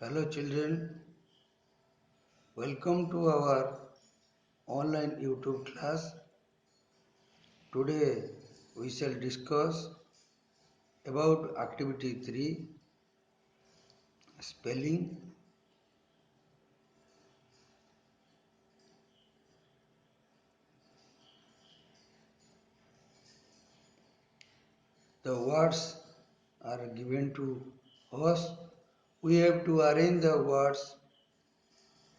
Hello children, welcome to our online YouTube class. Today we shall discuss about activity 3 spelling. The words are given to us. We have to arrange the words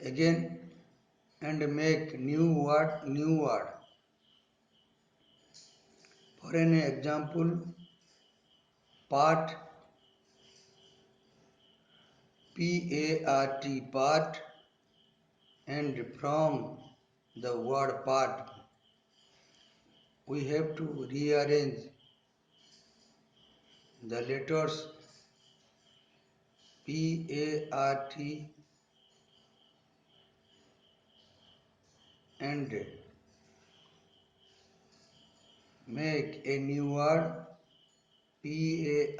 again and make new word. For an example, part, P-A-R-T, part, and from the word part we have to rearrange the letters P-A-R-T and make a new word P-A-R-T-T-R-A-P,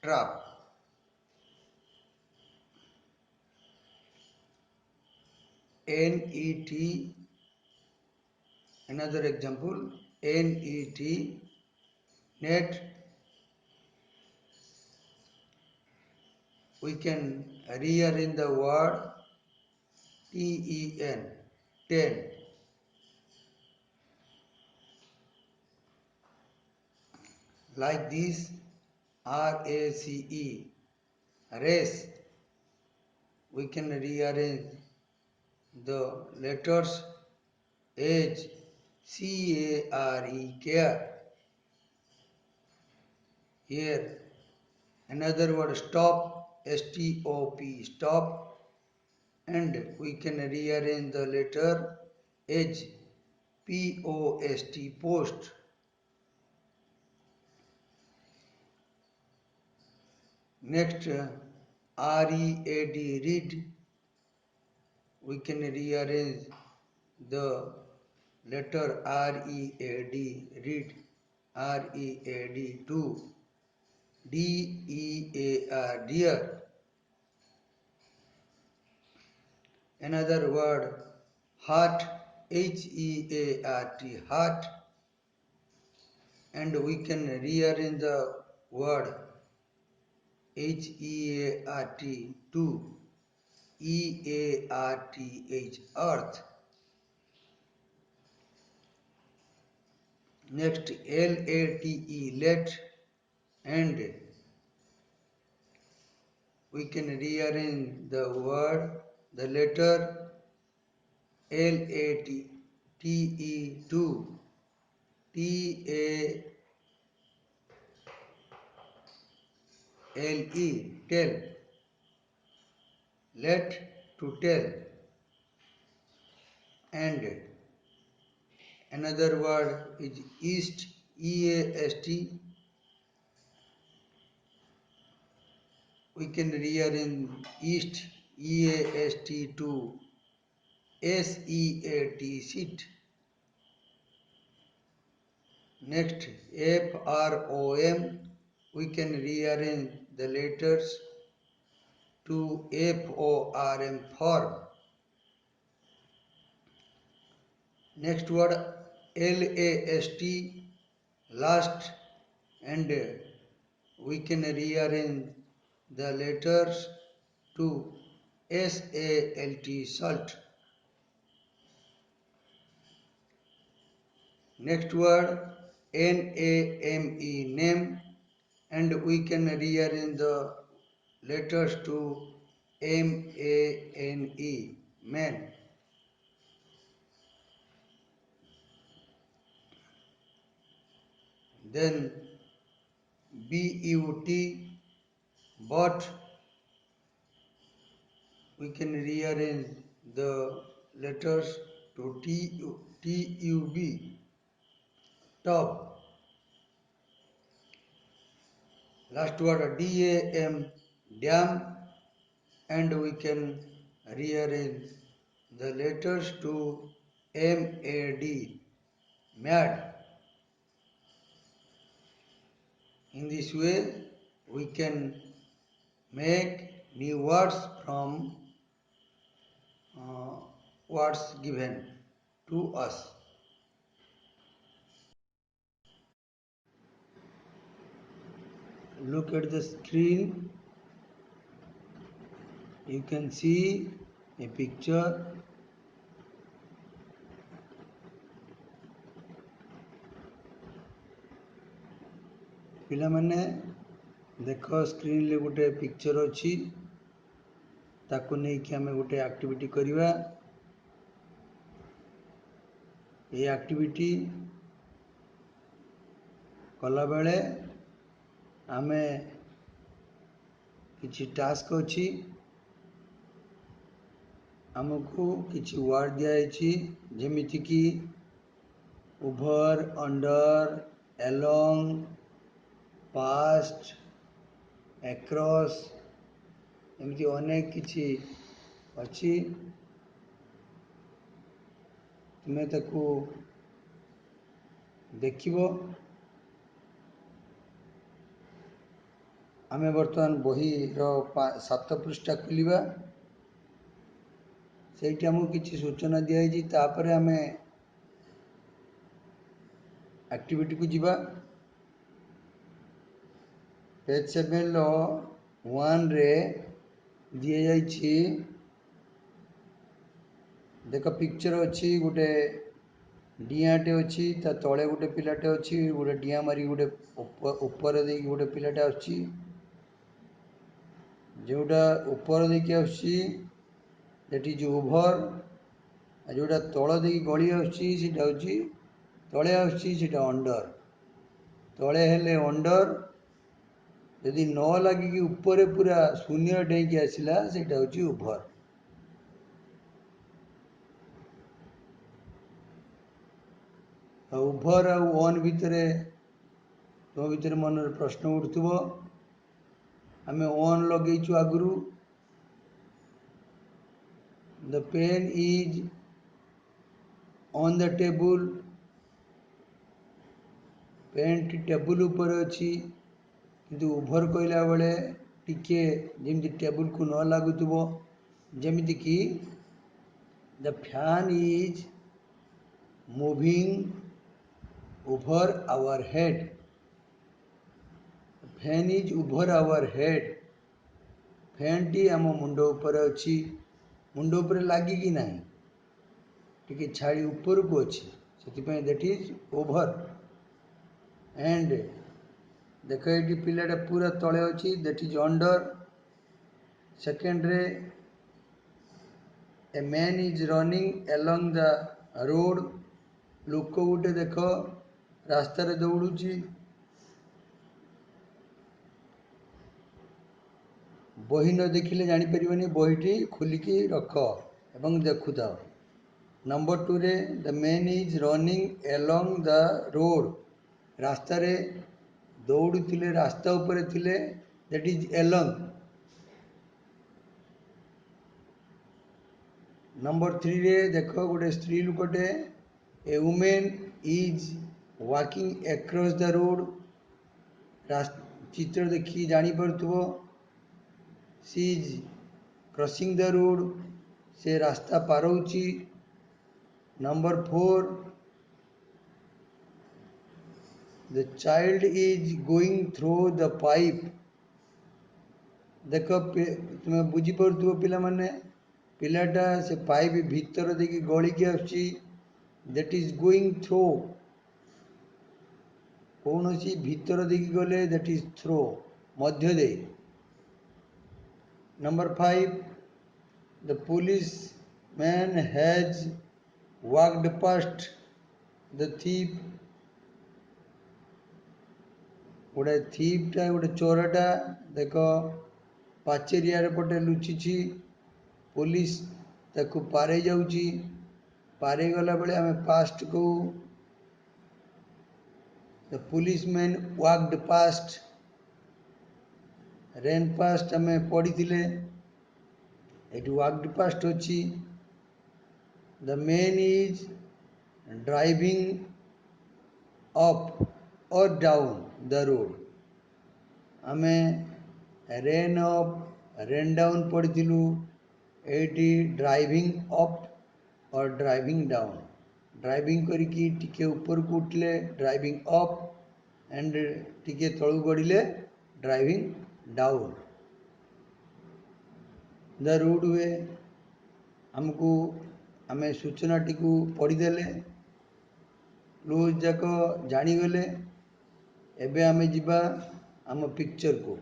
trap. N-E-T, another example, N-E-T, net. We can rearrange the word T-E-N, ten. Like this, R-A-C-E, race. We can rearrange the letters age, C-A-R-E, care. Here another word stop, S-T-O-P, stop, and we can rearrange the letter H, P-O-S-T, post. Next, R-E-A-D, read. We can rearrange the letter R-E-A-D, read, R-E-A-D, to D-E-A-R, dear. Another word, heart, H-E-A-R-T, heart, and we can rearrange the word H-E-A-R-T to E-A-R-T-H, earth. Next, L-A-T-E, let, and we can rearrange the word, the letter L-A-T-E to T-A-L-E, tell, let, to tell. And another word is east, E-A-S-T. We can rearrange east, E-A-S-T to S-E-A-T, sit. Next, F-R-O-M. We can rearrange the letters to F-O-R-M, form. Next word, L-A-S-T, last, and we can rearrange the letters to S-A-L-T, salt. Next word, N-A-M-E, name, and we can rearrange the letters to M-A-N-E, man. Then B-U-T, but we can rearrange the letters to T-U-B, top. Last word, D-A-M, dam, and we can rearrange the letters to M-A-D, mad. In this way, we can make new words from uh, words given to us. Look at the screen. You can see a picture. ପିଲାମାନେ ଦେଖ ସ୍କ୍ରିନ୍ରେ ଗୋଟେ picture ଅଛି, ତାକୁ ନେଇକି ଆମେ ଗୋଟେ activity କରିବା। এই ଆକ୍ଟିଭିଟି କଲାବେଳେ ଆମେ କିଛି ଟାସ୍କ ଅଛି, ଆମକୁ କିଛି ୱାର୍ଡ ଦିଆଯାଇଛି, ଯେମିତିକି over, under, along, past, across, ଏମିତି ଅନେକ କିଛି ଅଛି। ତୁମେ ତାକୁ ଦେଖିବ। ଆମେ ବର୍ତ୍ତମାନ ବହିର 7 ପୃଷ୍ଠା ଖୋଲିବା। ସେଇଠି ଆମକୁ କିଛି ସୂଚନା ଦିଆଯାଇଛି, ତାପରେ ଆମେ ଆକ୍ଟିଭିଟିକୁ ଯିବା। ପେଜ୍ 7ର 1ରେ ଦିଆଯାଇଛି, ଦେଖ ପିକ୍ଚର ଅଛି, ଗୋଟେ ଡିଆଁଟେ ଅଛି, ତା ତଳେ ଗୋଟେ ପିଲାଟେ ଅଛି, ଗୋଟେ ଡିଆଁ ମାରି ଗୋଟେ ଉପରେ ଦେଇକି ଗୋଟେ ପିଲାଟେ ଆସୁଛି। ଯେଉଁଟା ଉପର ଦେଇକି ଆସୁଛି that is over, ଆଉ ଯେଉଁଟା ତଳ ଦେଇକି ଗଳି ଆସୁଛି ସେଇଟା ହେଉଛି ତଳେ ଆସୁଛି, ସେଇଟା ଅଣ୍ଡର। ତଳେ ହେଲେ ଅଣ୍ଡର, ଯଦି ନ ଲାଗିକି ଉପରେ ପୁରା ଶୂନ୍ୟ ଡେଇଁକି ଆସିଲା ସେଇଟା ହେଉଛି ଓଭର। ଓଭର ଆଉ ଅନ୍ ଭିତରେ ତୁମ ଭିତରେ ମନରେ ପ୍ରଶ୍ନ ଉଠୁଥିବ। ଆମେ ଅନ୍ ଲଗେଇଛୁ ଆଗରୁ। The pen is on the table, ପେନ୍ଟି ଟେବୁଲ ଉପରେ ଅଛି, କିନ୍ତୁ ଓଭର କହିଲା ବେଳେ ଟିକେ ଯେମିତି ଟେବୁଲକୁ ନ ଲାଗୁଥିବ। ଯେମିତିକି the fan is moving over our head, fan is over our head, ଫ୍ୟାନ୍ଟି ଆମ ମୁଣ୍ଡ ଉପରେ ଅଛି, ମୁଣ୍ଡ ଉପରେ ଲାଗିକି ନାହିଁ, ଟିକେ ଛାଡ଼ି ଉପରକୁ ଅଛି, ସେଥିପାଇଁ that is over। and ଦେଖ ଏଇଠି ପିଲାଟା ପୁରା ତଳେ ଅଛି, that is under। ସେକେଣ୍ଡରେ a man is running along the road, ଲୋକ ଗୋଟେ ଦେଖ ରାସ୍ତାରେ ଦୌଡ଼ୁଛି। ବହି ନ ଦେଖିଲେ ଜାଣିପାରିବନି, ବହିଟି ଖୋଲିକି ରଖ ଏବଂ ଦେଖୁଥାଅ। ନମ୍ବର 2ରେ the man is running along the road, ରାସ୍ତାରେ ଦୌଡ଼ୁଥିଲେ, ରାସ୍ତା ଉପରେ ଥିଲେ, that is along। ନମ୍ବର 3ରେ ଦେଖ ଗୋଟେ ସ୍ତ୍ରୀ ଲୋକଟେ, a woman is walking across the road, ଚିତ୍ର ଦେଖିକି ଜାଣିପାରୁଥିବ, she is crossing the road, ସେ ରାସ୍ତା ପାର ହେଉଛି। Number 4, the child is going through the pipe, ଦେଖ ତୁମେ ବୁଝିପାରୁଥିବ ପିଲାମାନେ, ପିଲାଟା ସେ ପାଇପ୍ ଭିତର ଦେଇକି ଗଳିକି ଆସୁଛି, that is going through। କୌଣସି ଭିତର ଦେଇକି ଗଲେ that is through, ମଧ୍ୟ ଦେଇ। Number 5, the policeman has walked past the thief, ଗୋଟେ ଥିପ୍ଟା, ଗୋଟେ ଚୋରଟା ଦେଖ ପାଚେରିଆର ପଟେ ଲୁଚିଛି, ପୋଲିସ ତାକୁ ପାରେଇ ଯାଉଛି। ପାରେଇ ଗଲା ବେଳେ ଆମେ ପାଷ୍ଟ କହୁ, the policeman walked past, ran past ଆମେ ପଢ଼ିଥିଲେ, ଏଠି walked past ଅଛି। the man is driving up or down the road, ଆମେ रेन अप रेन डाउन पढ़िलु एटी ड्राइविंग अप और ड्राइविंग डाउन ड्राइविंग करिकी टिके ऊपर को उठले ड्राइविंग अप एंड टिके तळु गड़िले driving down the road way आमको आमे सूचना टी पढ़ीदेले क्लोज जाक जानीगले एबे आमे जिबा आम पिक्चर को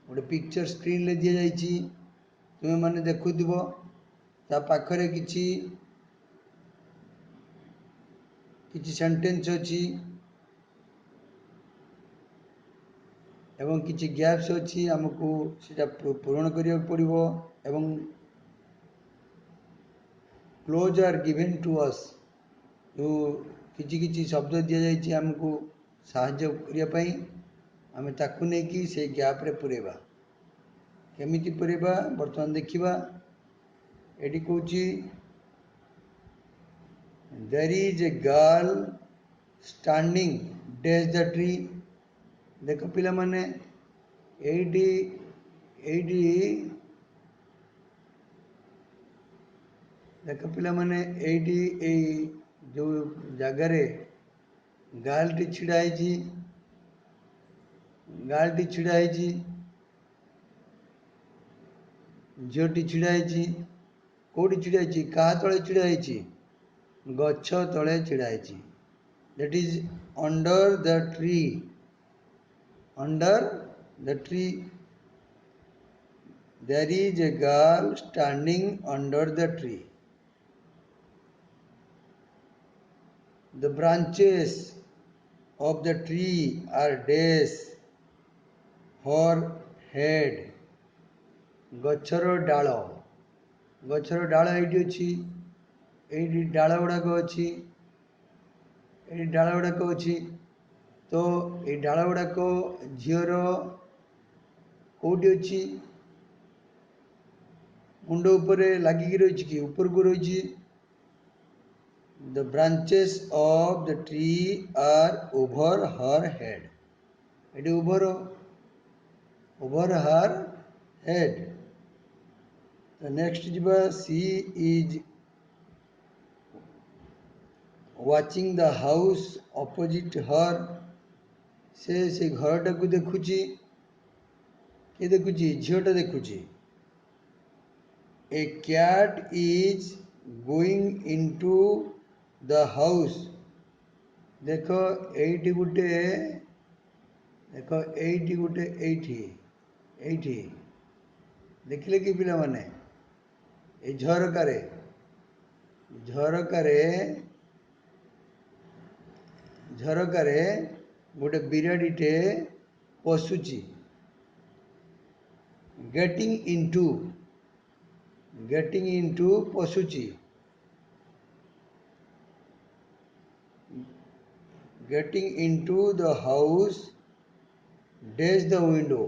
गोटे पिक्चर स्क्रीन ले दि जाइए तुम्हें मैंने देखुव ता पाखरे किछि किछि सेंटेंस अच्छी एवं किछि गैप्स अच्छी आमको सीटा पूरण करिया पड़िबो एवं clues are given to us जो किछि किछि शब्द दि जाइए आमको साहाय्य करिया पई आमे ताकू नै कि से गैप रे पुरेबा केमिति पुरेबा वर्तमान देखिबा एडी कहूची there is a girl standing dash the tree देख पिला माने एडी एडी देख पिला माने एडी ए जो जगह रे गालटी छिड़ा है गालटी छिड़ा है झीटी छिड़ा है कौटी छिड़ा है क्या तले छिड़ा है गछ तले छिड़ा है that is under the tree under the tree there is a girl standing under the tree the branches of the tree are dash her head गच्छर डाल ये अच्छी ये डाल गुड़ाक अच्छी ये डाल गुड़ाक अच्छी तो ये डाल गुड़ाक झीर कौटी अच्छी मुंड उपर लगिकी रही कि ऊपर को रही The branches of the tree are over her head. It is over her head. The next jiba she is watching the house opposite her. से घर टा को देखुची के देखुची zeta देखुची A cat is going into the house देख eighty गुटे देख eighty गुटे eighty देखिले कि पिला माने ए झरकारे झरकारे गोटे बिराड़ीटे पशुची गेटिंग इनटू पशुची getting into the house dash the window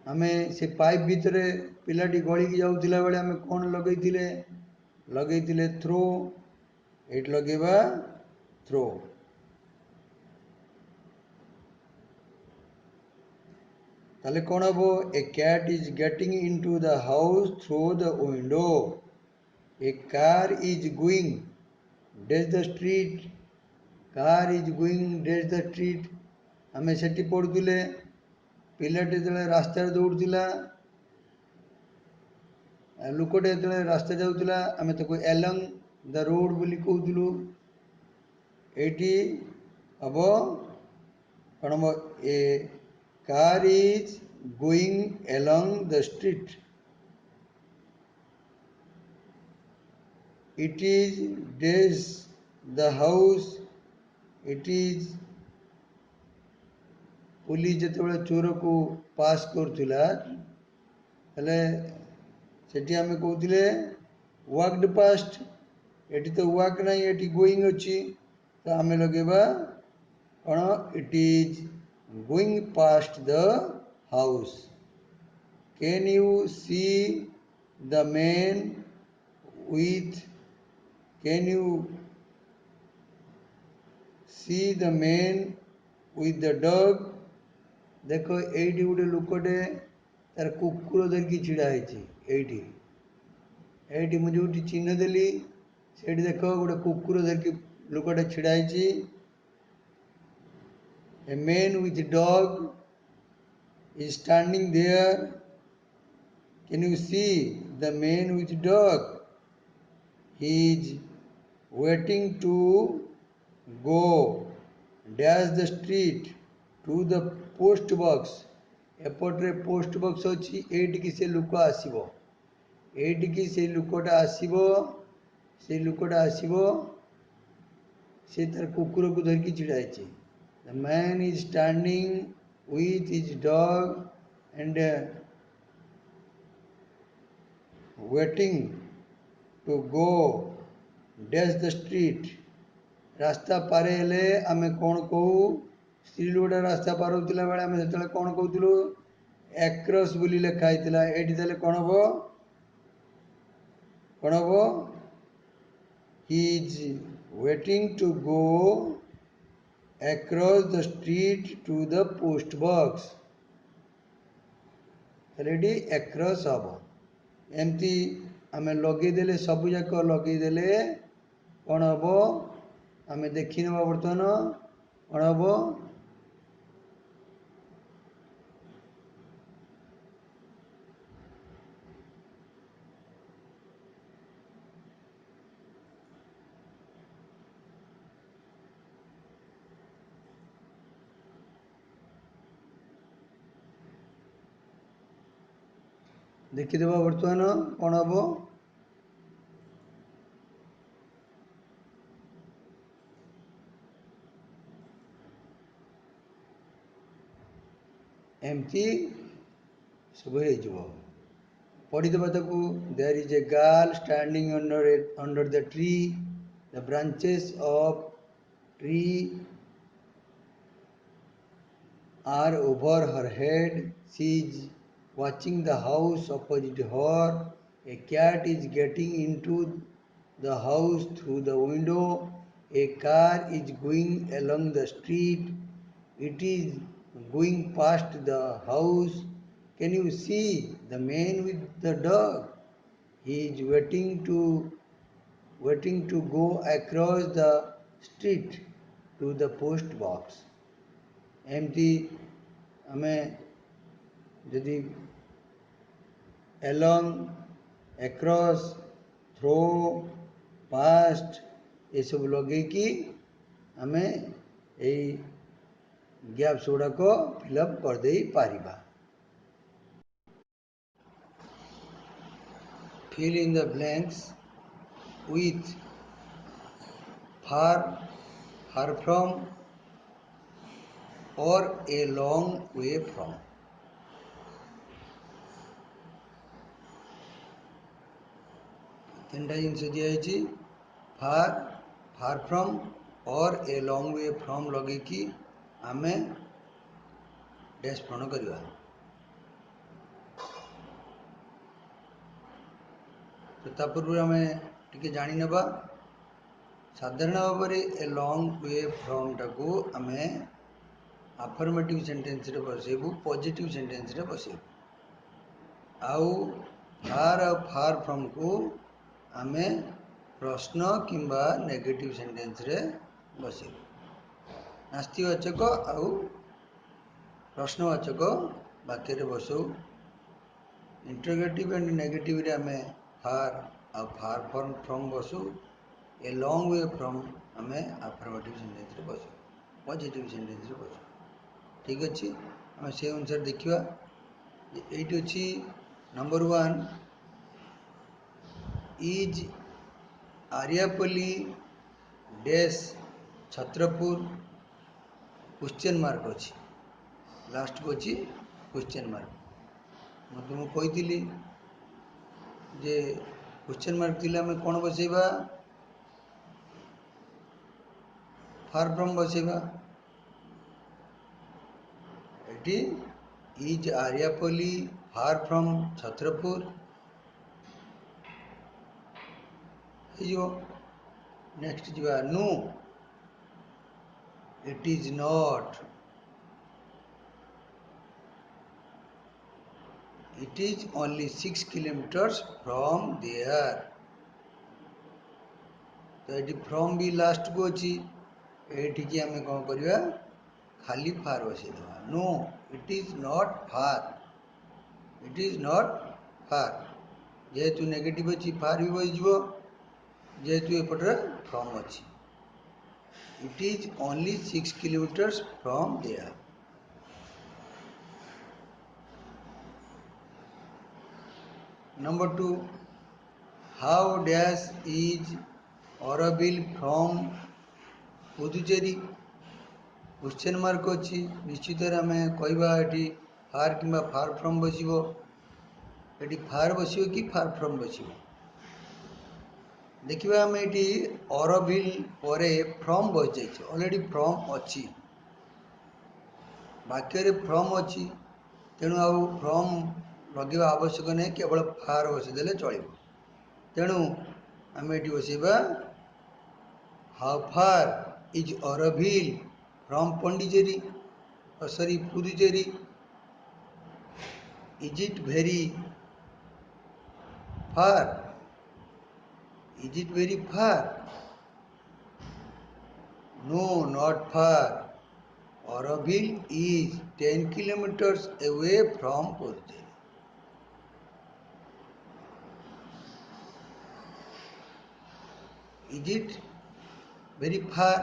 आमे से पाइप भीतर पिलाटी गली की जाउतिला बेले आमे कोन लगैतिले थ्रो एट लगेबा थ्रो ताले कोन हबो a cat is getting into the house through the window a car is going dash the street car is going dash the street आमे सेठी पढ़ुले पिलाटे जले रास्ता दौड़ुला लुकटे जले रास्ता जाउतला आमे ताको along the road बोली कहउतलु एटी अब कणम ए car is going along the street it is dash the house it is police जिते चोर को पास करूला सेठी आमे कहते वाक्ड पास्ट एटी तो वाक ना ये गोइंग अच्छी तो आमे लगेबा कौन it is going past the house can you see the man with can you see the man with the dog देखो एटी गोटे लोकटे तार कुकुर धरिकी छिड़ा एटी मुझे जो चिन्ह देली से देख गोटे कुकुर धरिकी लोकटे छिड़ा a man with dog is standing there. Can you see the man with dog? He is waiting to go dash the street to the post box. एपटे पोस्ट बक्स अच्छी एटिकी से लोक आसब एटिकी से लोकटा आसब से लोकटा आसब से तार कुकुर को धरिकी छिड़ाई the man is standing with his dog and waiting to go dash the street. रास्ता पारे हेले आमे कौन कहू स्त्री लोकटा रास्ता पार होतिला बेले आमे सेतले कौन कहूतिलु एक्रॉस बोली लेखा आइतिला एठी ताले कौन हबो he is waiting to go across the street to the post box. Ready across हम एमती आम लगेदेले सबूक लगेदेले कौन हम आम देखी ना बर्तमान कौन हम देखीद बर्तमान कौन हम एमती सब हो पढ़ीदेव ताकू there is a girl standing under the tree the branches of tree are over her head. She is watching the house opposite her. A cat is getting into the house through the window. A car is going along the street. It is going past the house. Can you see the man with the dog? He is waiting to go across the street to the post box. एमती आम जदि along across throw past ये सब लगे कि आम gaps गुड़ाक fill up करदे Paribas fill in the blanks with far far from or a long way from. तीन जिनस दिखाई फार फार फ्रॉम और ए लॉन्ग वे फ्रॉम लगे कि आम डैश पूर्ण करवा तो पूर्व आम टे जानी नवा साधारण भाव में ए लॉन्ग वे फ्रॉम टाकू आम अफर्मेटिव सेंटेंस रे बसेबू पॉजिटिव सेंटेंस रे बसेबू आउ फार फ्रॉम को आमे प्रश्न किंबा नेगेटिव सेंटेंस रे बसेबू नास्तिवाचक आउ प्रश्नवाचक वाक्य रे बसऊ इंटरोगेटिव एंड नेगेटिव रे आमे far from Basu A long way from आमे अफर्मेटिव सेंटेंस रे बसू पॉजिटिव सेंटेंस रे बसू ठीक अच्छे आम से अनुसार देखा ये अच्छी number 1 is Aryapalli dash Chhatrapur question mark अच्छी लास्ट को अच्छी क्वेश्चन मार्क मैं तुमको कही जे क्वेश्चन मार्क थी आम कौन बसैबा फार फ्रॉम बसैबा is Aryapalli far from Chhatrapur next जा no it is not It is only 6 kilometers from there. तो ये फ्रॉम भी लास्ट को अच्छी ये आम कौन करवा खाली फार बसई देवा no it is not far it is not far जेहेतु नेगेटिव अच्छी फार भी बसो जेहेतु एपटे फ्रॉम अच्छी it is only 6 kilometres from there number 2 how dash is Auroville from Puducherry question mark अच्छी निश्चित आम कहवा ये फार कि फार फ्रॉम बसो ये फार बसो कि फार फ्रॉम बसो देखिए आम ये ऑरोविल पर फ्रॉम बस जाइए ऑलरेडी फ्रॉम अच्छी वाक्य फ्रॉम अच्छी तेणु आउ फ्रॉम लगे आवश्यक नहीं केवल फार बसईदे चलो तेणु आम ये बसैबा how far is Auroville from Pondicherry sorry Puducherry is it very far is it very far no not far Auroville is 10 kilometers away from Puducherry is it very far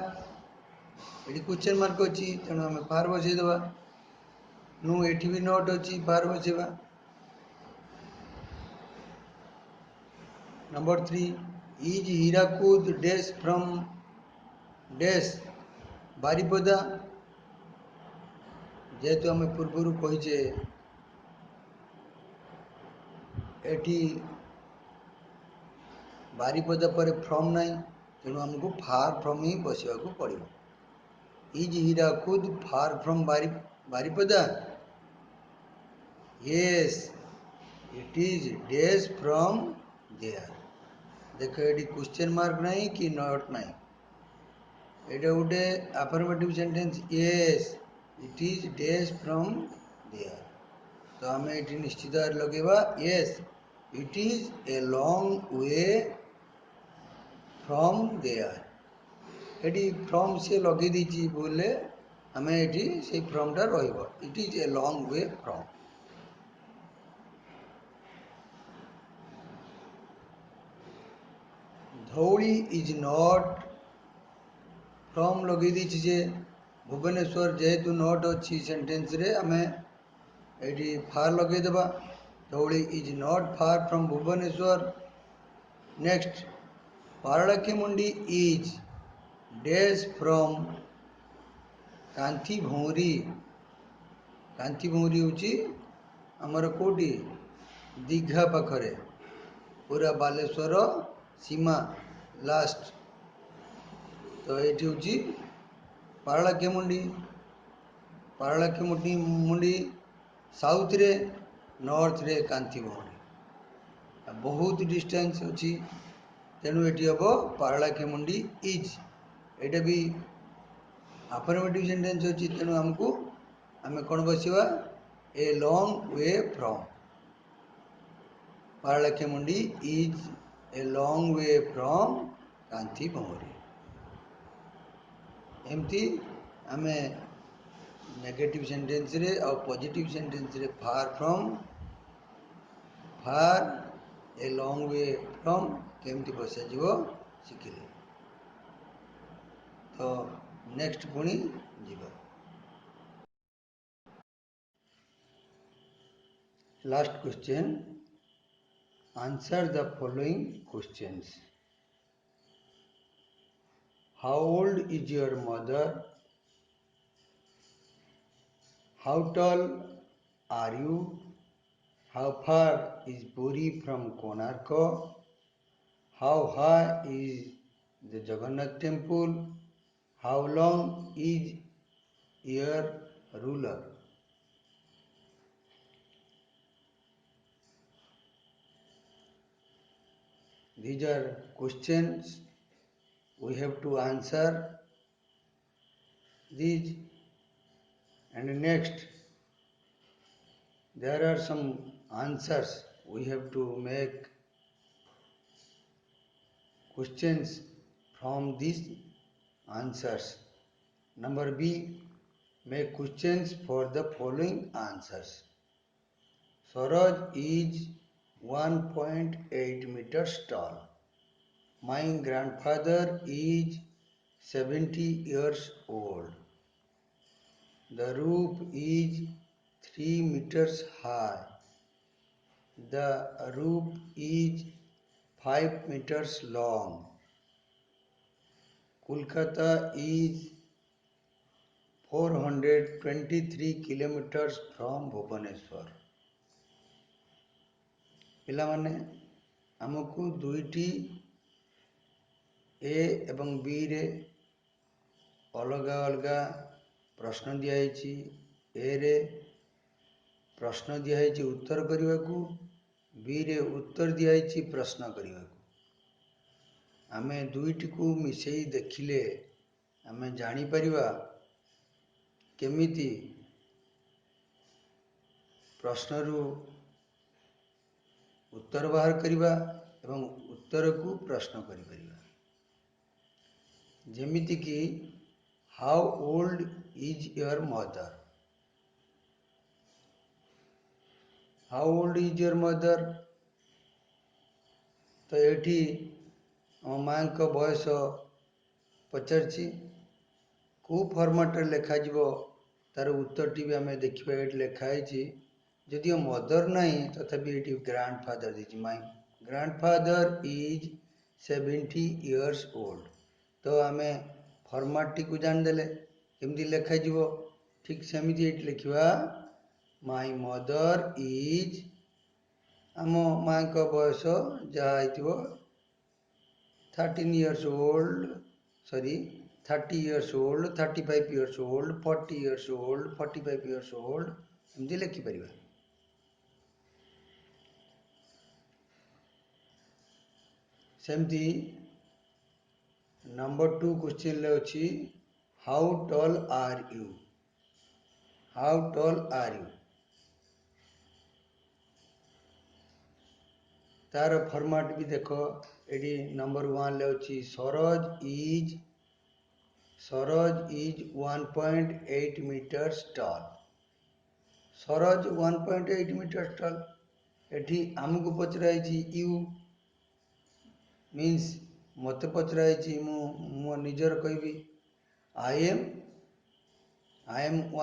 ये क्वेश्चन मार्क अच्छी तेणु आम फार बसईदे नु एटी भी नॉट अच्छी फार बसैबा number 3 is Hirakud dash from dash Baripada जेहेतु आम पूर्व कहीचे एटी बारिपदा पर फ्रॉम नहीं तेणु आमको फार फ्रॉम ही बसवाक पड़ो is Hirakud far from Baripada yes it is dash from there देख ये क्वेश्चन मार्क नहीं कि नॉट नहीं ये गोटे affirmative sentence yes it is dash from there तो आम ये निश्चित लगेगा yes it is a long way from there ये फ्रॉम से लगे दीची बोले आम ये से फ्रॉमटा रट is a long way from Dhauli is not from लगे दीची जे भुवनेश्वर जेहेतु नॉट अच्छी सेंटेंस रे आम ये फार लगे देबा Dhauli is not far from Bhubaneswar next Paralakhemundi is dash from Kanthi भौरी हूँ आमर कौटी दीघा पाखरे पूरा बालेश्वर सीमा लास्ट तो ये हूँ पारलाखेमुंडी मुंडी साउथ रे नॉर्थ रे कांथी भौरी बहुत डिस्टेंस अच्छी तेणु ये हम पारलाखेमुंडी इज ये भी अफर्मेटिव सेंटेंस अच्छी तेणु आमको आम कौन बसवा ए long way from Paralakhemundi is a long way from Kanthi भौरी एमती आम नेगेटिव सेंटेंस रे और पॉजिटिव सेंटेंस रे far from far a long way from केमती बसाଯିव शिखिले तो नेक्स्ट पुणी जीवा last question answer the following questions how old is your mother how tall are you how far is Puri from Konark how high is the Jagannath temple how long is your ruler These are questions we have to answer these and next there are some answers, we have to make questions from these answers. Number B, make questions for the following answers. Swaraj is 1.8 meters tall. My grandfather is 70 years old. The roof is 3 meters high. The roof is 5 meters long. Kolkata is 423 kilometers from Bhubaneswar. ପିଲାମାନେ ଆମକୁ ଦୁଇଟି ए ଏବଂ B रे ଅଲଗା ଅଲଗା ପ୍ରଶ୍ନ ଦିଆଯାଇଛି। ଏ ରେ ପ୍ରଶ୍ନ ଦିଆଯାଇଛି ଉତ୍ତର କରିବାକୁ, ବି ରେ ଉତ୍ତର ଦିଆଯାଇଛି ପ୍ରଶ୍ନ କରିବାକୁ। ଆମେ ଦୁଇଟିକୁ ମିଶେଇ ଦେଖିଲେ ଆମେ ଜାଣିପାରିବା କେମିତି ପ୍ରଶ୍ନରୁ ଉତ୍ତର ବାହାର କରିବା ଏବଂ ଉତ୍ତରକୁ ପ୍ରଶ୍ନ କରିପାରିବା। ଯେମିତିକି how old is your mother? How old is your mother? ତ ଏଠି ଆମ ମାଙ୍କ ବୟସ ପଚାରିଛି। କେଉଁ ଫର୍ମାଟରେ ଲେଖାଯିବ ତାର ଉତ୍ତରଟି ବି ଆମେ ଦେଖିବା। ଏଠି ଲେଖା ହେଇଛି, ଯଦିଓ ମଦର ନାହିଁ ତଥାପି ଏଠି ଗ୍ରାଣ୍ଡ ଫାଦର ଦେଇଛି। My grandfather is 70 years old। ତ ଆମେ ଫର୍ମାଟଟିକୁ ଜାଣିଦେଲେ କେମିତି ଲେଖାଯିବ। ଠିକ୍ ସେମିତି ଏଠି ଲେଖିବା, ମାଇ ମଦର ଇଜ୍, ଆମ ମାଙ୍କ ବୟସ ଯାହା ହେଇଥିବ 13 years old, 30 years old, 35 years old, 40 years old, 45 years old, ଏମିତି ଲେଖିପାରିବା। ସେମିତି ନମ୍ବର 2 କ୍ୱେଶ୍ଚିନ୍ରେ ଅଛି, how tall are you? How tall are you? ତାର ଫର୍ମାଟ ବି ଦେଖ। ଏଠି ନମ୍ବର 1ରେ ଅଛି, Saroj is 1.8 meters tall। Saroj 1.8 meters tall। ଏଠି ଆମକୁ ପଚରା ହେଇଛି ୟୁ ମିନ୍ସ ମୋତେ ପଚରା ହେଇଛି, ମୁଁ ମୋ ନିଜର କହିବି ଆଇ ଏମ୍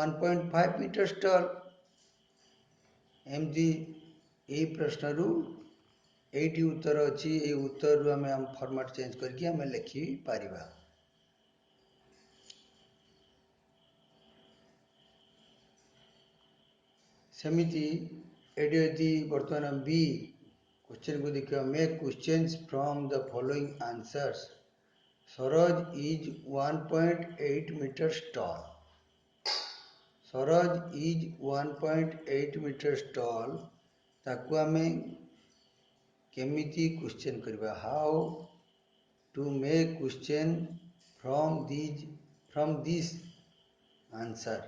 1.5 meters tall। ଏମିତି ଏହି ପ୍ରଶ୍ନରୁ ଏଇଠି ଉତ୍ତର ଅଛି। ଏଇ ଉତ୍ତରରୁ ଆମେ ଆମ ଫର୍ମାଟ ଚେଞ୍ଜ କରିକି ଆମେ ଲେଖିପାରିବା। ସେମିତି ଏଠି ଯଦି ବର୍ତ୍ତମାନ ବି क्वेश्चन को देखिए, make questions from the following answers. Saroj is 1.8 meters tall। Saroj is 1.8 meters tall। ताकू आमे केमिति क्वेश्चन करबा, how to make question from this answer.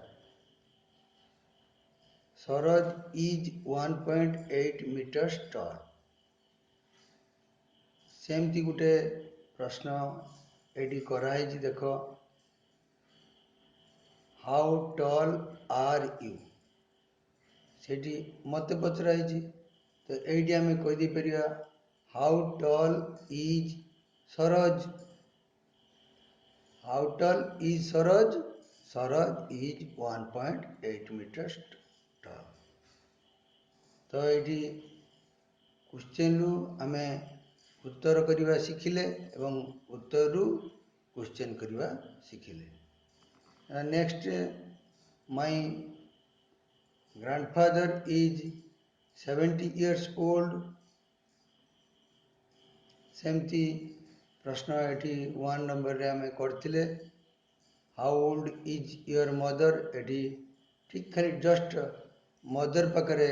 Saroj is 1.8 meters tall। सेमती गोटे प्रश्न एटी कराई, देख, हाउ टॉल आर यू? सेठी मत पचराई। तो ये आम कहीदे पार, how tall is Saroj? How tall is Saroj? Saroj is 1.8 meters tall। तो ये क्वेश्चन रु आम उत्तर करवा शिखिले एवं उत्तर रु क्वेश्चन करवा शिखिले। Next, my grandfather is 70 years old। सेमती प्रश्न एटी 1 नंबर रे आम करथिले, how old is your mother? Eighty ठीक खाली जस्ट मदर पाखरे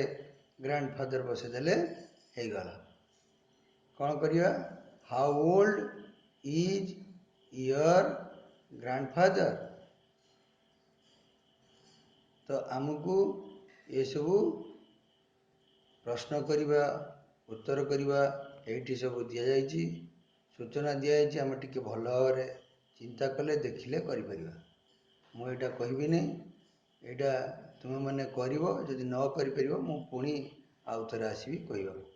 ग्रैंडफादर बसैदेले हो गला। कौन करिया, how old is your grandfather? तो आमको ये सब ପ୍ରଶ୍ନ କରିବା, ଉତ୍ତର କରିବା ଏଇଠି ସବୁ ଦିଆଯାଇଛି, ସୂଚନା ଦିଆଯାଇଛି। ଆମେ ଟିକେ ଭଲ ଭାବରେ ଚିନ୍ତା କଲେ, ଦେଖିଲେ କରିପାରିବା। ମୁଁ ଏଇଟା କହିବିନି, ଏଇଟା ତୁମେମାନେ କରିବ। ଯଦି ନ କରିପାରିବ ମୁଁ ପୁଣି ଆଉ ଥରେ ଆସିବି କହିବାକୁ।